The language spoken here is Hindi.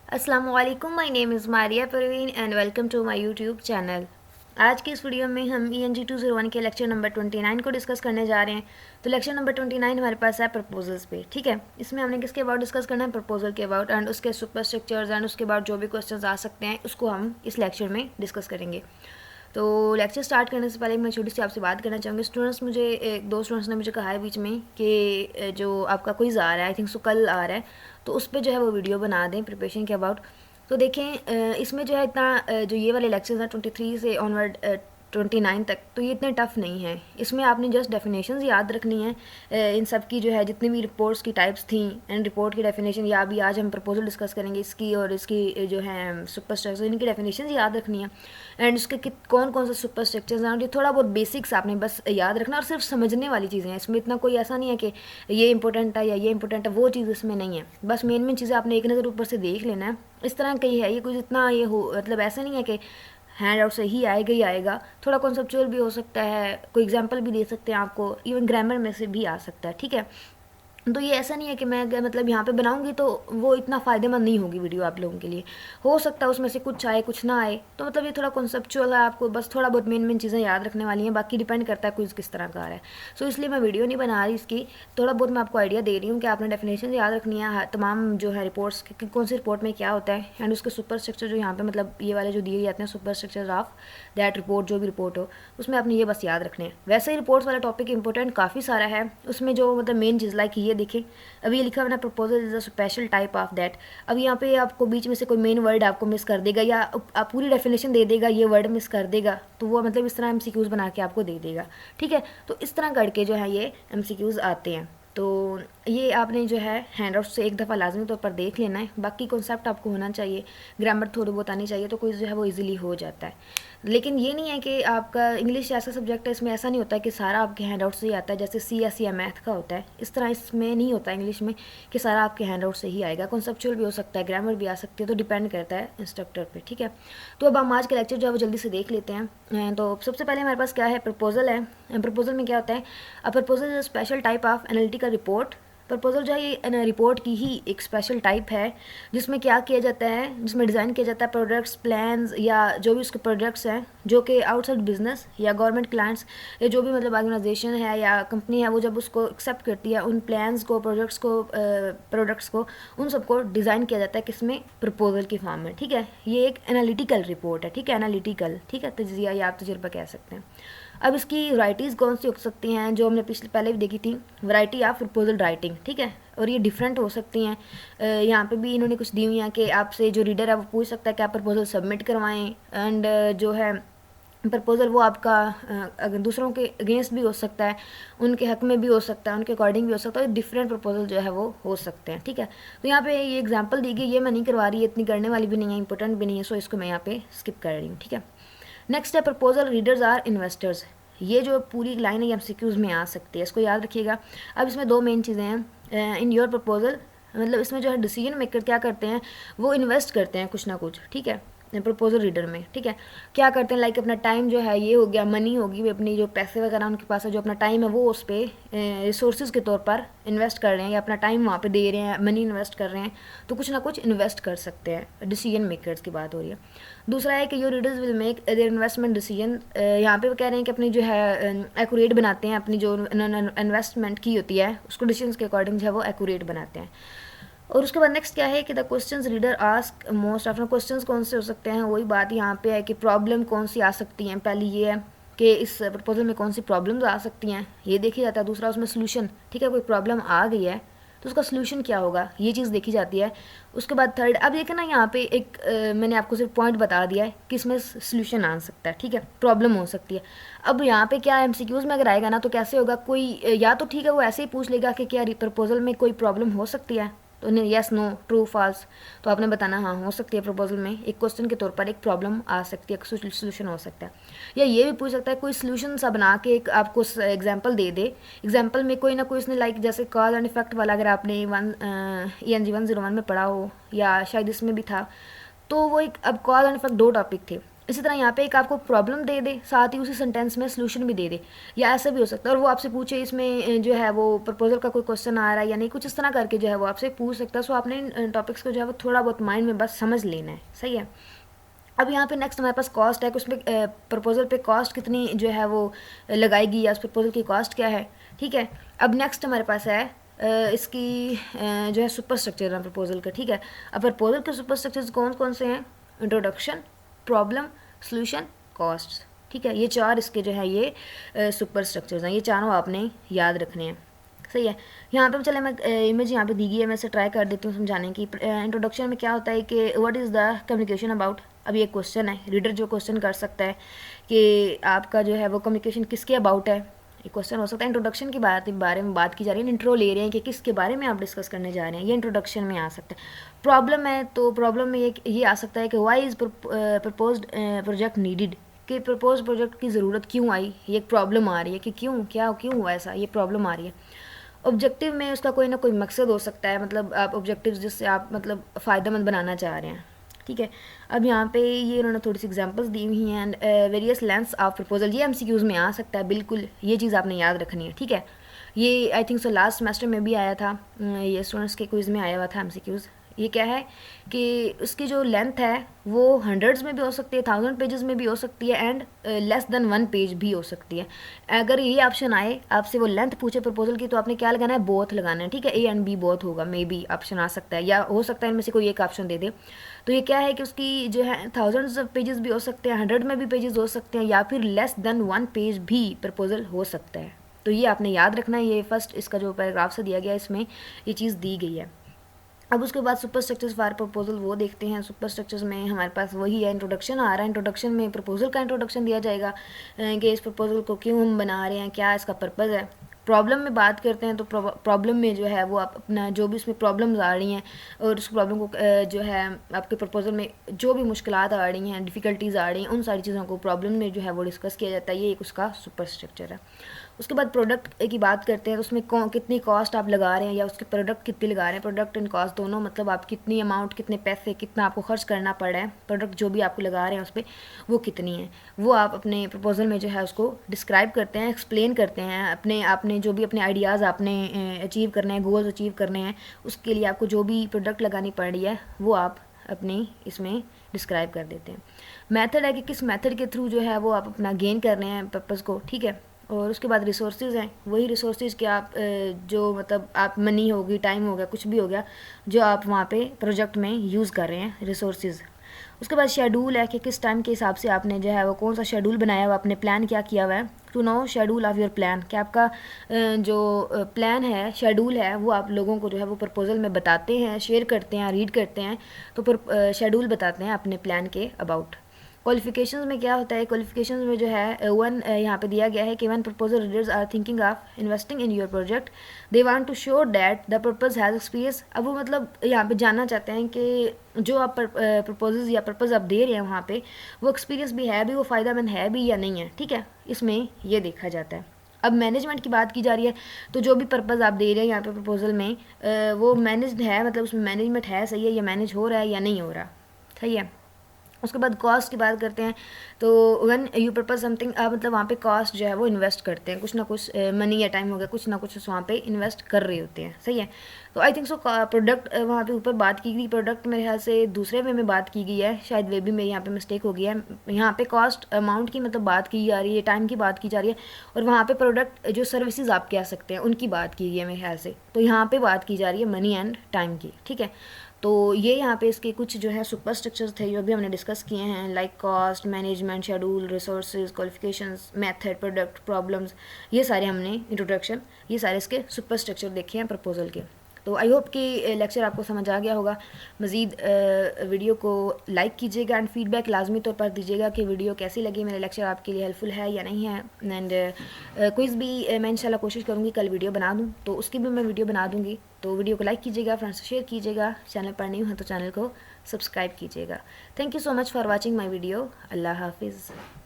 अस्सलामुअलैकुम, my name is Maria Parveen and welcome to my YouTube channel. आज की इस वीडियो में हम ENG201 के लेक्चर नंबर 29 को डिस्कस करने जा रहे हैं। तो लेक्चर नंबर 29 हमारे पास है प्रपोजल्स पे। ठीक है, इसमें हमने किसके अबाउट डिस्कस करना है? प्रपोजल के अबाउट एंड उसके सुपर स्ट्रक्चर्स एंड उसके बाद जो भी क्वेश्चंस आ सकते हैं उसको हम इस लेक्चर में डिस्कस करेंगे। तो लेक्चर स्टार्ट करने से पहले मैं छोटी सी आपसे बात करना चाहूँगी। स्टूडेंट्स मुझे एक दो स्टूडेंट्स ने मुझे कहा है बीच में कि जो आपका क्विज़ आ रहा है, आई थिंक सो कल आ रहा है, तो उस पर जो है वो वीडियो बना दें प्रिपरेशन के अबाउट। तो देखें इसमें जो है इतना जो ये वाले लेक्चर्स हैं 23 से ऑनवर्ड 29 तक, तो ये इतने टफ नहीं है। इसमें आपने जस्ट डेफिनेशंस याद रखनी है इन सब की, जो है जितनी भी रिपोर्ट्स की टाइप्स थी एंड रिपोर्ट की डेफिनेशन, या अभी आज हम प्रपोजल डिस्कस करेंगे इसकी और इसकी जो है सुपर स्ट्रक्चर, इनकी डेफिनेशंस याद रखनी है एंड उसके कौन कौन से सुपर स्ट्रक्चर्स हैं। ये थोड़ा बहुत बेसिक्स आपने बस याद रखना और सिर्फ समझने वाली चीज़ें हैं। इसमें इतना कोई ऐसा नहीं है कि ये इंपॉर्टेंट है या ये इंपॉर्टेंट है, वो चीज़ इसमें नहीं है। बस मेन मेन चीज़ें आपने एक नज़र ऊपर से देख लेना है। इस तरह कहीं है, ये कुछ इतना ये हो मतलब ऐसा नहीं है कि हैंड आउट से ही आएगा ही आएगा। थोड़ा कॉन्सेप्चुअल भी हो सकता है, कोई एग्जांपल भी दे सकते हैं आपको, इवन ग्रामर में से भी आ सकता है। ठीक है, तो ये ऐसा नहीं है कि मैं मतलब यहाँ पे बनाऊंगी तो वो इतना फ़ायदेमंद नहीं होगी वीडियो आप लोगों के लिए। हो सकता है उसमें से कुछ आए कुछ ना आए, तो मतलब ये थोड़ा कॉन्सेप्चुअल है, आपको बस थोड़ा बहुत मेन मेन चीज़ें याद रखने वाली हैं, बाकी डिपेंड करता है क्विज़ किस तरह का आ रहा है। सो इसलिए मैं वीडियो नहीं बना रही इसकी, थोड़ा बहुत मैं आपको आइडिया दे रही हूँ कि आपने डेफिनेशन याद रखनी है तमाम जो है रिपोर्ट्स कि कौन सी रिपोर्ट में क्या होता है एंड उसके सुपर स्ट्रक्चर जो यहाँ पे मतलब ये वाले जो दिए जाते हैं super structure of that report, जो भी रिपोर्ट हो उसमें आपने ये बस याद रखने हैं। वैसे ही रिपोर्ट्स वाला टॉपिक इंपॉर्टेंट काफ़ी सारा है, उसमें जो मतलब मेन चीज़ लाइक ये देखें, अभी ये लिखा हुआ ना proposal is a special type of that. अब यहाँ पे आपको बीच में से कोई मेन वर्ड आपको मिस कर देगा या आप पूरी डेफिनेशन दे देगा, ये वर्ड मिस कर देगा, तो वो मतलब इस तरह MCQs बना के आपको दे देगा। ठीक है, तो इस तरह करके जो है ये MCQs आते हैं। तो ये आपने जो है हैंड आउट से एक दफ़ा लाजमी तौर पर देख लेना है, बाकी कॉन्सेप्ट आपको होना चाहिए, ग्रामर थोड़ी बहुत आनी चाहिए, तो कोई जो है वो इजीली हो जाता है। लेकिन ये नहीं है कि आपका इंग्लिश ऐसा सब्जेक्ट है, इसमें ऐसा नहीं होता कि सारा आपके हैंड आउट से ही आता है, जैसे CS या मैथ का होता है। इस तरह इसमें नहीं होता इंग्लिश में कि सारा आपके हैंड आउट से ही आएगा। कॉन्सेप्चुअल भी हो सकता है, ग्रामर भी आ सकती है, तो डिपेंड करता है इंस्ट्रक्टर पे। ठीक है, तो अब हम आज का लेक्चर जो है वो जल्दी से देख लेते हैं। तो सबसे पहले हमारे पास क्या है? प्रपोजल है। प्रपोजल में क्या होता है? A proposal is a special type of analytical report. Proposal जो है ये रिपोर्ट की ही एक स्पेशल टाइप है, जिसमें क्या किया जाता है, जिसमें डिज़ाइन किया जाता है प्रोडक्ट्स, प्लान्स या जो भी उसके प्रोडक्ट्स हैं जो कि आउटसाइड बिजनेस या गवर्नमेंट क्लाइंट्स या जो भी मतलब ऑर्गेनाइजेशन है या कंपनी है, वो जब उसको एक्सेप्ट करती है, उन प्लान्स को, प्रोडक्ट्स को उन सबको डिज़ाइन किया जाता है किसमें? प्रपोजल की फॉर्म में। ठीक है, ये एक एनालिटिकल रिपोर्ट है। ठीक है, एनालिटिकल, ठीक है, तजिया या आप तजुर्बा कह सकते हैं। अब इसकी वैराइटीज़ कौन सी हो सकती हैं, जो हमने पहले भी देखी थी, वैरायटी ऑफ प्रपोजल राइटिंग। ठीक है, और ये डिफरेंट हो सकती हैं। यहाँ पे भी इन्होंने कुछ दी हुई हैं कि आपसे जो रीडर है वो पूछ सकता है कि आप प्रपोजल सबमिट करवाएं एंड जो है प्रपोजल वो आपका अगर दूसरों के अगेंस्ट भी हो सकता है, उनके हक में भी हो सकता है, उनके अकॉर्डिंग भी हो सकता है, डिफरेंट प्रपोजल जो है वो हो सकते हैं। ठीक है, तो यहाँ पे ये एग्जांपल दी गई, ये मैं नहीं करवा रही, इतनी करने वाली भी नहीं है, इंपॉर्टेंट भी नहीं है, सो इसको मैं यहाँ पे स्किप कर रही हूँ। ठीक है, नेक्स्ट है प्रपोजल रीडर्स आर इन्वेस्टर्स। ये जो पूरी लाइन है MCQs में आ सकती है, इसको याद रखिएगा। अब इसमें दो मेन चीज़ें हैं इन योर प्रपोजल, मतलब इसमें जो है डिसीजन मेकर क्या करते हैं, वो इन्वेस्ट करते हैं कुछ ना कुछ। ठीक है, प्रपोजल रीडर में। ठीक है, क्या करते हैं, लाइक अपना टाइम जो है, ये हो गया मनी होगी, वे अपनी जो पैसे वगैरह उनके पास है, जो अपना टाइम है वो उस पर रिसोर्सेज के तौर पर इन्वेस्ट कर रहे हैं या अपना टाइम वहाँ पे दे रहे हैं, मनी इन्वेस्ट कर रहे हैं, तो कुछ ना कुछ इन्वेस्ट कर सकते हैं। डिसीजन मेकर्स की बात हो रही है। दूसरा है कि your readers will make their investment decision. यहाँ पे वो कह रहे हैं कि अपनी जो है एक्यूरेट बनाते हैं, अपनी जो इन्वेस्टमेंट की होती है उसको डिसीजन के अकॉर्डिंग जो है वो एक्यूरेट बनाते हैं। और उसके बाद नेक्स्ट क्या है कि the questions reader ask most of. Questions कौन से हो सकते हैं, वही बात यहाँ पे है कि प्रॉब्लम कौन सी आ सकती हैं। पहली ये है कि इस प्रपोजल में कौन सी प्रॉब्लम्स आ सकती हैं, ये देखी जाता है। दूसरा उसमें सोल्यूशन, ठीक है, कोई प्रॉब्लम आ गई है तो उसका सोल्यूशन क्या होगा, ये चीज़ देखी जाती है। उसके बाद थर्ड, अब देखें ना यहाँ पे एक मैंने आपको सिर्फ पॉइंट बता दिया है कि इसमें सोल्यूशन आ सकता है। ठीक है, प्रॉब्लम हो सकती है। अब यहाँ पे क्या MCQs में अगर आएगा ना तो कैसे होगा, कोई या तो ठीक है वो ऐसे ही पूछ लेगा कि क्या प्रपोजल में कोई प्रॉब्लम हो सकती है, तो उन्हें यस नो ट्रू फॉल्स, तो आपने बताना हाँ हो सकती है, प्रपोजल में एक क्वेश्चन के तौर पर एक प्रॉब्लम आ सकती है, सोल्यूशन हो सकता है। या ये भी पूछ सकता है कोई सोल्यूशन सा बना के एक आपको एग्जांपल दे दे, एग्जांपल में कोई ना कोई उसने लाइक जैसे कॉज एंड इफेक्ट वाला, अगर आपने ENG101 में पढ़ा हो या शायद इसमें भी था, तो वो एक, अब कॉज एंड इफेक्ट दो टॉपिक थे, इसी तरह यहाँ पे एक आपको प्रॉब्लम दे दे, साथ ही उसी सेंटेंस में सोल्यूशन भी दे दे, या ऐसा भी हो सकता है। और वो आपसे पूछे इसमें जो है वो प्रपोजल का कोई क्वेश्चन आ रहा है या नहीं, कुछ इस तरह करके जो है वो आपसे पूछ सकता है। सो आपने इन टॉपिक्स को जो है वो थोड़ा बहुत माइंड में बस समझ लेना है, सही है। अब यहाँ पे नेक्स्ट हमारे पास कॉस्ट है कि उसमें प्रपोजल पे कॉस्ट कितनी जो है वो लगाएगी, या उस प्रपोजल की कॉस्ट क्या है, ठीक है। अब नेक्स्ट हमारे पास है इसकी जो है सुपर स्ट्रक्चर है प्रपोजल का, ठीक है। अब प्रपोजल के सुपर स्ट्रक्चर्स कौन कौन से हैं? इंट्रोडक्शन, प्रॉब्लम, सोल्यूशन, कॉस्ट, ठीक है। ये चार इसके जो है ये सुपर स्ट्रक्चर्स हैं, ये चारों आपने याद रखने हैं, सही है। यहाँ पे चले मैं इमेज यहाँ पे दी गई है, मैं इसे ट्राई कर देती हूँ समझाने की। इंट्रोडक्शन में क्या होता है कि what is the communication about. अब ये क्वेश्चन है, रीडर जो क्वेश्चन कर सकता है कि आपका जो है वो कम्युनिकेशन किसके अबाउट है, ये क्वेश्चन हो सकता है। इंट्रोडक्शन की बारे में बात की जा रही है, इंट्रो ले रहे हैं कि किसके बारे में आप डिस्कस करने जा रहे हैं, ये इंट्रोडक्शन में आ सकता है। प्रॉब्लम है तो प्रॉब्लम में ये आ सकता है कि why is proposed project needed, कि प्रपोज प्रोजेक्ट की ज़रूरत क्यों आई, ये एक प्रॉब्लम आ रही है कि क्यों हुआ ऐसा, ये प्रॉब्लम आ रही है। ऑब्जेक्टिव में उसका कोई ना कोई मकसद हो सकता है, मतलब आप ऑब्जेक्टिव जिससे आप मतलब फ़ायदेमंद बनाना चाह रहे हैं, ठीक है। अब यहाँ पे ये उन्होंने थोड़ी सी एग्जांपल्स दी हुई हैं। And various lengths of proposal, ये MCQs में आ सकता है, बिल्कुल ये चीज़ आपने याद रखनी है, ठीक है। ये I think so last semester में भी आया था, ये स्टूडेंट्स के क्विज़ में आया हुआ था MCQs। ये क्या है कि उसकी जो लेंथ है वो हंड्रेड्स में भी हो सकती है, 1000 पेजेस में भी हो सकती है, एंड लेस देन 1 पेज भी हो सकती है। अगर ये ऑप्शन आए आपसे वो लेंथ पूछे प्रपोजल की, तो आपने क्या लगाना है? बोथ लगाना है, ठीक है। A एंड B बोथ होगा, मे बी ऑप्शन आ सकता है, या हो सकता है इनमें से कोई एक ऑप्शन दे दे। तो ये क्या है कि उसकी जो है 1000 पेजेस भी हो सकते हैं, 100 में भी पेजेस हो सकते हैं, या फिर लेस देन 1 पेज भी प्रपोजल हो सकता है। तो ये आपने याद रखना है। ये फर्स्ट इसका जो पैराग्राफ से दिया गया इसमें ये चीज़ दी गई है। अब उसके बाद सुपर स्ट्रक्चर्स फॉर प्रपोजल वो देखते हैं। सुपर स्ट्रक्चर्स में हमारे पास वही है, इंट्रोडक्शन आ रहा है। इंट्रोडक्शन में प्रपोजल का इंट्रोडक्शन दिया जाएगा कि इस प्रपोजल को क्यों हम बना रहे हैं, क्या इसका पर्पज़ है। प्रॉब्लम में बात करते हैं तो प्रॉब्लम में जो है वो आप अपना जो भी उसमें प्रॉब्लम्स आ रही हैं और उस प्रॉब्लम को जो है आपके प्रपोजल में जो भी मुश्किलात आ रही हैं, डिफ़िकल्टीज़ आ रही हैं, उन सारी चीज़ों को प्रॉब्लम में जो है वो डिस्कस किया जाता है। ये एक उसका सुपर स्ट्रक्चर है। उसके बाद प्रोडक्ट की बात करते हैं तो उसमें कितनी कॉस्ट आप लगा रहे हैं, या उसके प्रोडक्ट कितनी लगा रहे हैं। प्रोडक्ट एंड कॉस्ट दोनों, मतलब आप कितनी अमाउंट, कितने पैसे, कितना आपको खर्च करना पड़ रहा है, प्रोडक्ट जो भी आपको लगा रहे हैं उस पर वो कितनी है, वो आप अपने प्रपोजल में जो है उसको डिस्क्राइब करते हैं, एक्सप्लेन करते हैं। आपने जो भी अपने आइडियाज़ आपने अचीव करने हैं, गोल्स अचीव करने हैं, उसके लिए आपको जो भी प्रोडक्ट लगानी पड़ रही है वो आप अपनी इसमें डिस्क्राइब कर देते हैं। मेथड है कि किस मेथड के थ्रू जो है वो आप अपना गेन कर रहे हैं पर्पज़ को, ठीक है। और उसके बाद रिसोर्सेज हैं, वही रिसोर्सेज के आप जो मतलब आप मनी होगी, टाइम हो गया, कुछ भी हो गया, जो आप वहाँ पे प्रोजेक्ट में यूज़ कर रहे हैं रिसोर्सेज। उसके बाद शेड्यूल है कि किस टाइम के हिसाब से आपने जो है वो कौन सा शेड्यूल बनाया हुआ, आपने प्लान क्या किया हुआ है। To know schedule of your plan, कि आपका जो प्लान है, शेड्यूल है, वो आप लोगों को जो है वो प्रपोजल में बताते हैं, शेयर करते हैं, रीड करते हैं, तो शेड्यूल बताते हैं अपने प्लान के अबाउट। क्वालिफिकेशंस में क्या होता है? क्वालिफिकेशंस में जो है वन यहाँ पे दिया गया है कि one proposal readers are thinking of investing in your project they want to show that the purpose has experience. अब वो मतलब यहाँ पे जानना चाहते हैं कि जो आप प्रपोजल्स या पर्पज़ आप दे रहे हैं वहाँ पे वो एक्सपीरियंस भी है भी, वो फ़ायदेमंद है भी या नहीं है, ठीक है, इसमें ये देखा जाता है। अब मैनेजमेंट की बात की जा रही है तो जो भी पर्पज़ आप दे रहे हैं यहाँ पे प्रपोजल में वो मैनेज्ड है, मतलब उसमें मैनेजमेंट है, सही है, या मैनेज हो रहा है या नहीं हो रहा, सही है। उसके बाद कॉस्ट की बात करते हैं तो वन यू पर्पज समथिंग, आप मतलब वहाँ पे कॉस्ट जो है वो इन्वेस्ट करते हैं, कुछ ना कुछ मनी या टाइम हो गया, कुछ ना कुछ वहाँ पे इन्वेस्ट कर रहे होते हैं, सही है। तो आई थिंक सो प्रोडक्ट वहाँ पे ऊपर बात की गई, प्रोडक्ट मेरे ख्याल से दूसरे वे में बात की गई है, शायद वे भी मेरे यहाँ पे मिस्टेक हो गया है। यहाँ पे कॉस्ट अमाउंट की मतलब बात की जा रही है, टाइम की बात की जा रही है, और वहाँ पे प्रोडक्ट जो सर्विसेज आप कह सकते हैं उनकी बात की गई है मेरे ख्याल से। तो यहाँ पे बात की जा रही है मनी एंड टाइम की, ठीक है। तो ये यहाँ पे इसके कुछ जो है सुपर स्ट्रक्चर्स थे जो भी हमने डिस्कस किए हैं, like cost, management, schedule, resources, qualifications, method, product, problems, ये सारे हमने इंट्रोडक्शन, ये सारे इसके सुपर स्ट्रक्चर देखे हैं प्रपोजल के। तो आई होप कि लेक्चर आपको समझ आ गया होगा। मज़ीद वीडियो को लाइक कीजिएगा एंड फीडबैक लाजमी तौर पर दीजिएगा कि वीडियो कैसी लगी, मेरा लेक्चर आपके लिए हेल्पफुल है या नहीं है। एंड क्विज़ भी मैं इंशाल्लाह कोशिश करूँगी कल वीडियो बना दूँ, तो उसकी भी मैं वीडियो बना दूँगी। तो वीडियो को लाइक कीजिएगा, फ्रेंड्स से शेयर कीजिएगा, चैनल पर नहीं हो तो चैनल को सब्सक्राइब कीजिएगा। Thank you so much for watching my video. अल्लाह हाफिज़।